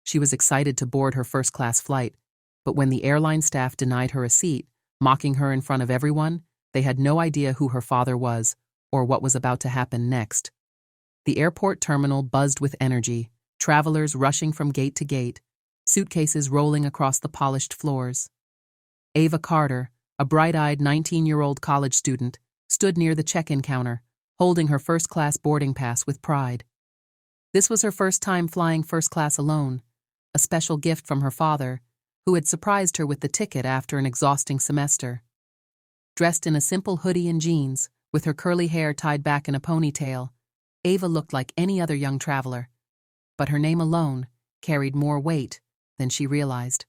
She was excited to board her first-class flight, but when the airline staff denied her a seat, mocking her in front of everyone, they had no idea who her father was or what was about to happen next. The airport terminal buzzed with energy, travelers rushing from gate to gate, suitcases rolling across the polished floors. Ava Carter, a bright-eyed 19-year-old college student, stood near the check-in counter, holding her first-class boarding pass with pride. This was her first time flying first class alone, a special gift from her father, who had surprised her with the ticket after an exhausting semester. Dressed in a simple hoodie and jeans, with her curly hair tied back in a ponytail, Ava looked like any other young traveler, but her name alone carried more weight than she realized.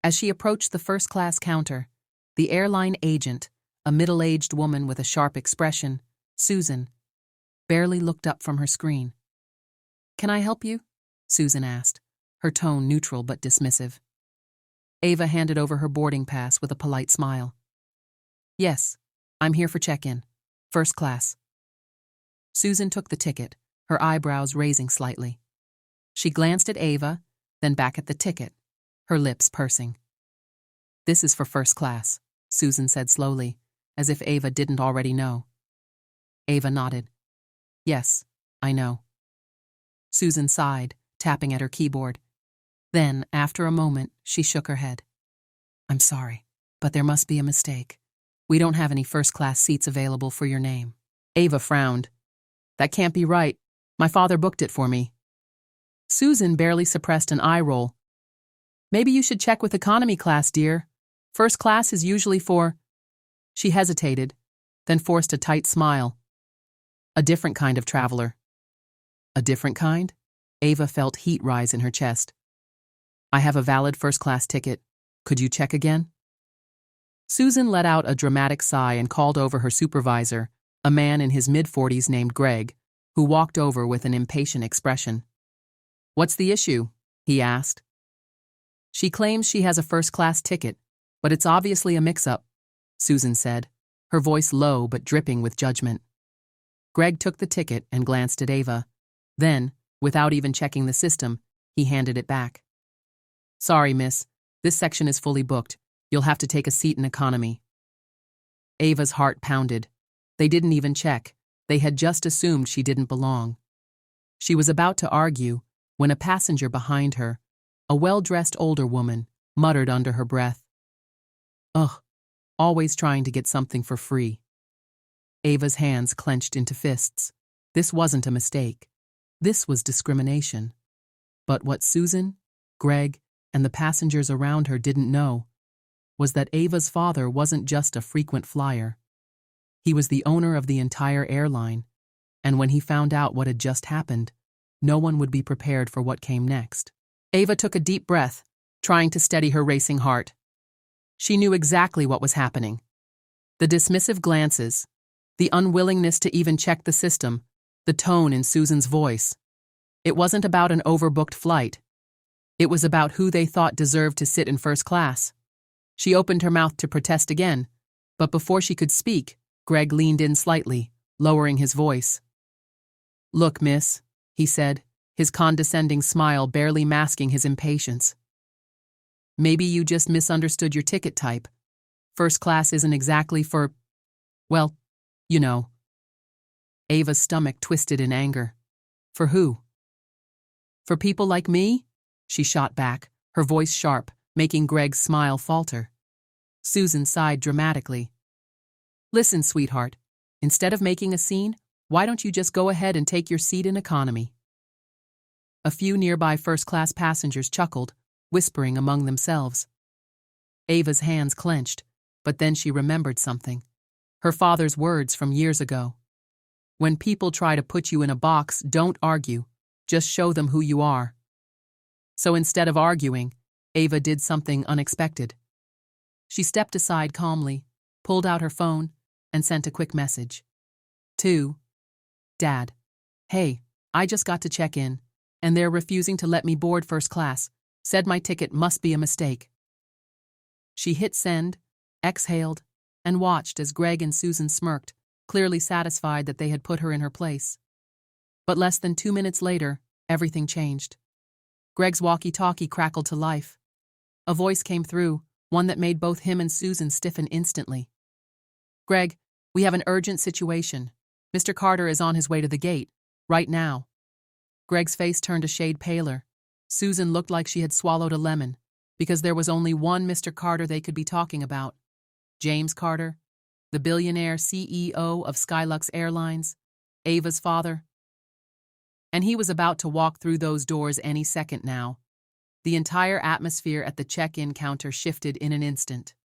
As she approached the first-class counter, the airline agent, a middle-aged woman with a sharp expression, Susan, barely looked up from her screen. "Can I help you?" Susan asked, her tone neutral but dismissive. Ava handed over her boarding pass with a polite smile. "Yes, I'm here for check-in. First class." Susan took the ticket, her eyebrows raising slightly. She glanced at Ava, then back at the ticket, her lips pursing. "This is for first class," Susan said slowly, as if Ava didn't already know. Ava nodded. "Yes, I know." Susan sighed, tapping at her keyboard. Then, after a moment, she shook her head. "I'm sorry, but there must be a mistake. We don't have any first-class seats available for your name." Ava frowned. "That can't be right. My father booked it for me." Susan barely suppressed an eye roll. "Maybe you should check with economy class, dear. First class is usually for—" She hesitated, then forced a tight smile. "A different kind of traveler." "A different kind?" Ava felt heat rise in her chest. "I have a valid first-class ticket. Could you check again?" Susan let out a dramatic sigh and called over her supervisor, a man in his mid-40s named Greg, who walked over with an impatient expression. "What's the issue?" he asked. "She claims she has a first-class ticket, but it's obviously a mix-up," Susan said, her voice low but dripping with judgment. Greg took the ticket and glanced at Ava. Then, without even checking the system, he handed it back. "Sorry, miss. This section is fully booked. You'll have to take a seat in economy." Ava's heart pounded. They didn't even check. They had just assumed she didn't belong. She was about to argue when a passenger behind her, a well-dressed older woman, muttered under her breath, "Ugh, always trying to get something for free." Ava's hands clenched into fists. This wasn't a mistake. This was discrimination. But what Susan, Greg, and the passengers around her didn't know was that Ava's father wasn't just a frequent flyer. He was the owner of the entire airline, and when he found out what had just happened, no one would be prepared for what came next. Ava took a deep breath, trying to steady her racing heart. She knew exactly what was happening. The dismissive glances, the unwillingness to even check the system, the tone in Susan's voice. It wasn't about an overbooked flight. It was about who they thought deserved to sit in first class. She opened her mouth to protest again, but before she could speak, Greg leaned in slightly, lowering his voice. "Look, miss," he said, his condescending smile barely masking his impatience. "Maybe you just misunderstood your ticket type. First class isn't exactly for, well, you know." Ava's stomach twisted in anger. "For who?" "For people like me?" she shot back, her voice sharp, making Greg's smile falter. Susan sighed dramatically. "Listen, sweetheart, instead of making a scene, why don't you just go ahead and take your seat in economy?" A few nearby first-class passengers chuckled, whispering among themselves. Ava's hands clenched, but then she remembered something. Her father's words from years ago. "When people try to put you in a box, don't argue. Just show them who you are." So instead of arguing, Ava did something unexpected. She stepped aside calmly, pulled out her phone, and sent a quick message. To Dad. "Hey, I just got to check in, and they're refusing to let me board first class. Said my ticket must be a mistake." She hit send, exhaled, and watched as Greg and Susan smirked, clearly satisfied that they had put her in her place. But less than 2 minutes later, everything changed. Greg's walkie-talkie crackled to life. A voice came through, one that made both him and Susan stiffen instantly. "Greg, we have an urgent situation. Mr. Carter is on his way to the gate, right now." Greg's face turned a shade paler. Susan looked like she had swallowed a lemon, because there was only one Mr. Carter they could be talking about. James Carter, the billionaire CEO of Skylux Airlines, Ava's father. And he was about to walk through those doors any second now. The entire atmosphere at the check-in counter shifted in an instant.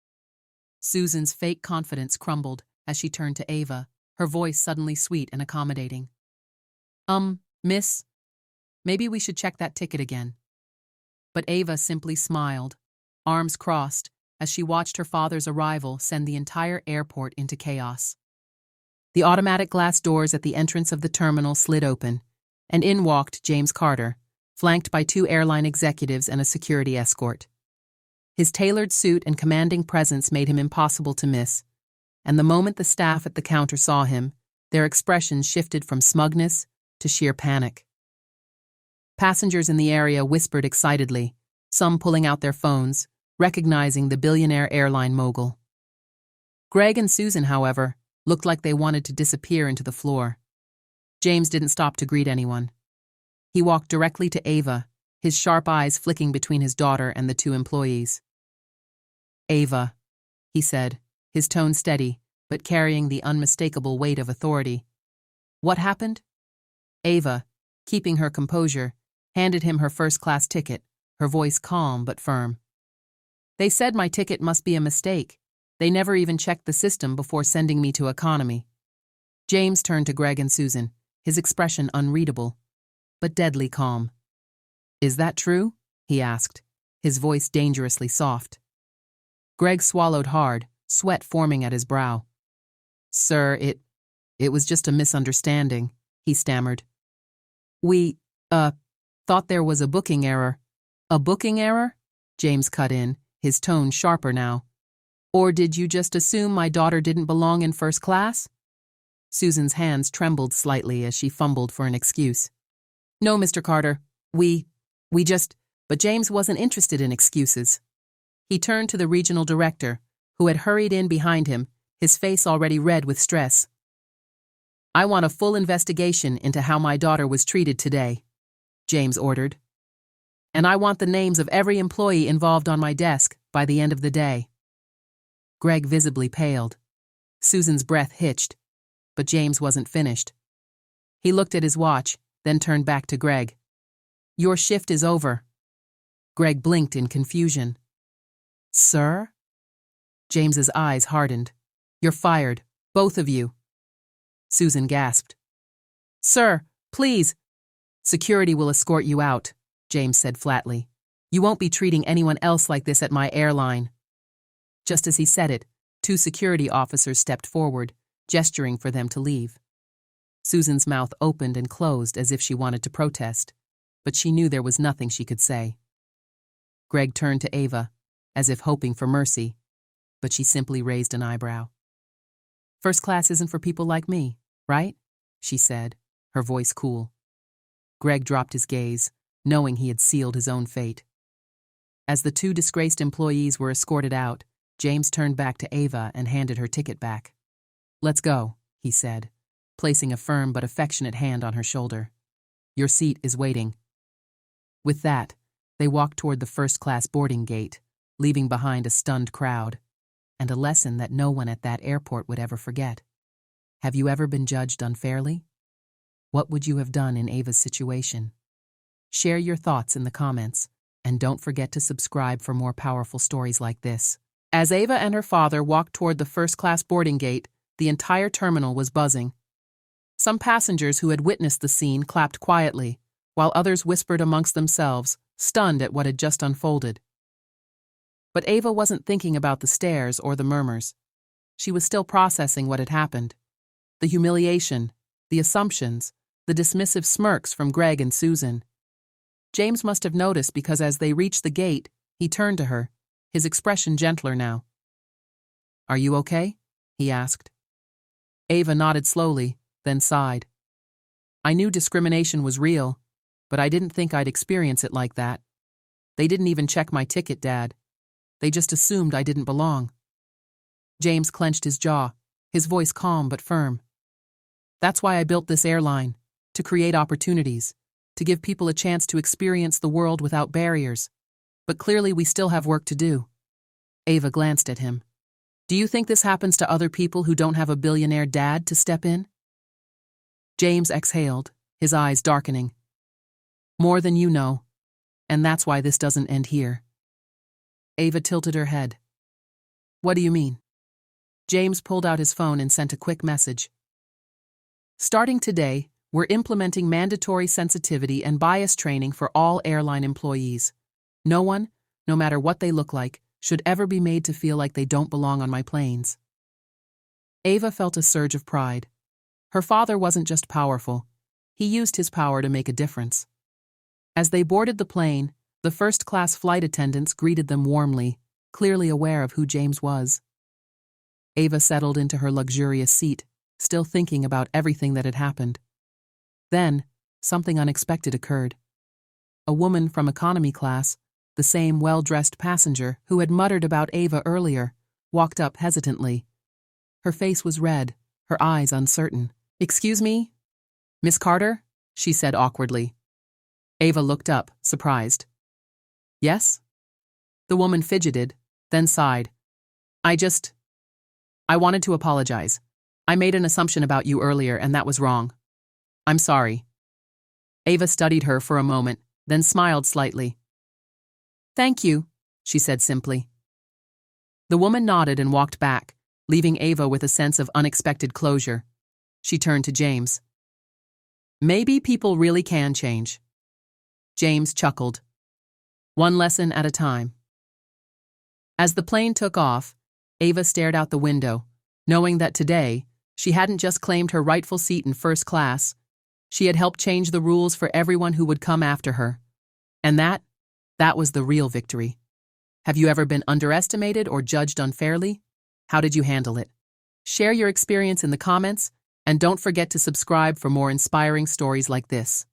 Susan's fake confidence crumbled as she turned to Ava, her voice suddenly sweet and accommodating. Miss, maybe we should check that ticket again." But Ava simply smiled, arms crossed, as she watched her father's arrival send the entire airport into chaos. The automatic glass doors at the entrance of the terminal slid open, and in walked James Carter, flanked by 2 airline executives and a security escort. His tailored suit and commanding presence made him impossible to miss, and the moment the staff at the counter saw him, their expressions shifted from smugness to sheer panic. Passengers in the area whispered excitedly, some pulling out their phones, recognizing the billionaire airline mogul. Greg and Susan, however, looked like they wanted to disappear into the floor. James didn't stop to greet anyone. He walked directly to Ava, his sharp eyes flicking between his daughter and the 2 employees. "Ava," he said, his tone steady, but carrying the unmistakable weight of authority. "What happened?" Ava, keeping her composure, handed him her first-class ticket, her voice calm but firm. "They said my ticket must be a mistake. They never even checked the system before sending me to economy." James turned to Greg and Susan, his expression unreadable, but deadly calm. "Is that true?" he asked, his voice dangerously soft. Greg swallowed hard, sweat forming at his brow. "Sir, it was just a misunderstanding," he stammered. "We, thought there was a booking error." "A booking error?" James cut in, his tone sharper now. "Or did you just assume my daughter didn't belong in first class?" Susan's hands trembled slightly as she fumbled for an excuse. "No, Mr. Carter, we just..." But James wasn't interested in excuses. He turned to the regional director, who had hurried in behind him, his face already red with stress. "I want a full investigation into how my daughter was treated today," James ordered. "And I want the names of every employee involved on my desk by the end of the day." Greg visibly paled. Susan's breath hitched, but James wasn't finished. He looked at his watch, then turned back to Greg. "Your shift is over." Greg blinked in confusion. "Sir?" James's eyes hardened. "You're fired, both of you." Susan gasped. "Sir, please." "Security will escort you out," James said flatly. "You won't be treating anyone else like this at my airline." Just as he said it, 2 security officers stepped forward, gesturing for them to leave. Susan's mouth opened and closed as if she wanted to protest, but she knew there was nothing she could say. Greg turned to Ava, as if hoping for mercy, but she simply raised an eyebrow. "First class isn't for people like me, right?" she said, her voice cool. Greg dropped his gaze, knowing he had sealed his own fate. As the 2 disgraced employees were escorted out, James turned back to Ava and handed her ticket back. "Let's go," he said, placing a firm but affectionate hand on her shoulder. "Your seat is waiting." With that, they walked toward the first-class boarding gate, leaving behind a stunned crowd, and a lesson that no one at that airport would ever forget. Have you ever been judged unfairly? What would you have done in Ava's situation? Share your thoughts in the comments, and don't forget to subscribe for more powerful stories like this. As Ava and her father walked toward the first-class boarding gate, the entire terminal was buzzing. Some passengers who had witnessed the scene clapped quietly, while others whispered amongst themselves, stunned at what had just unfolded. But Ava wasn't thinking about the stares or the murmurs. She was still processing what had happened. The humiliation, the assumptions, the dismissive smirks from Greg and Susan. James must have noticed because as they reached the gate, he turned to her, his expression gentler now. "Are you okay?" he asked. Ava nodded slowly, then sighed. "I knew discrimination was real, but I didn't think I'd experience it like that. They didn't even check my ticket, Dad. They just assumed I didn't belong. James clenched his jaw, his voice calm but firm. That's why I built this airline, to create opportunities, to give people a chance to experience the world without barriers. But clearly we still have work to do. Ava glanced at him. Do you think this happens to other people who don't have a billionaire dad to step in? James exhaled, his eyes darkening. More than you know, and that's why this doesn't end here. Ava tilted her head. What do you mean? James pulled out his phone and sent a quick message. Starting today, we're implementing mandatory sensitivity and bias training for all airline employees. No one, no matter what they look like, should ever be made to feel like they don't belong on my planes. Ava felt a surge of pride. Her father wasn't just powerful. He used his power to make a difference. As they boarded the plane, the first-class flight attendants greeted them warmly, clearly aware of who James was. Ava settled into her luxurious seat, still thinking about everything that had happened. Then, something unexpected occurred. A woman from economy class, the same well-dressed passenger who had muttered about Ava earlier, walked up hesitantly. Her face was red, her eyes uncertain. Excuse me? Miss Carter? She said awkwardly. Ava looked up, surprised. Yes? The woman fidgeted, then sighed. I wanted to apologize. I made an assumption about you earlier and that was wrong. I'm sorry. Ava studied her for a moment, then smiled slightly. Thank you, she said simply. The woman nodded and walked back, leaving Ava with a sense of unexpected closure. She turned to James. Maybe people really can change. James chuckled. One lesson at a time. As the plane took off, Ava stared out the window, knowing that today, she hadn't just claimed her rightful seat in first class, she had helped change the rules for everyone who would come after her. And that was the real victory. Have you ever been underestimated or judged unfairly? How did you handle it? Share your experience in the comments, and don't forget to subscribe for more inspiring stories like this.